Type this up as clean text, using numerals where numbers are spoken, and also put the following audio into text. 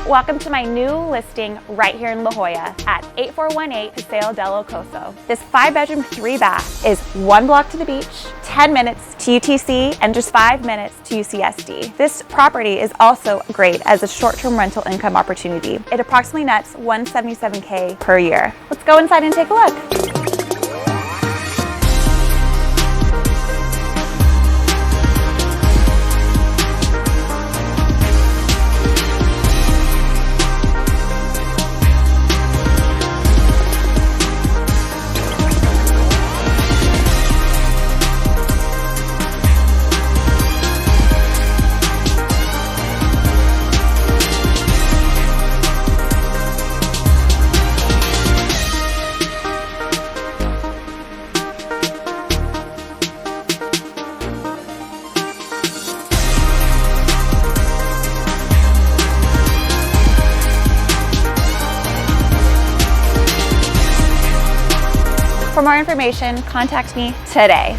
Welcome to my new listing right here in La Jolla at 8418 Paseo del Ocaso. This 5-bedroom, 3-bath is 1 block to the beach, 10 minutes to UTC, and just 5 minutes to UCSD. This property is also great as a short-term rental income opportunity. It approximately nets $177K per year. Let's go inside and take a look. For more information, contact me today.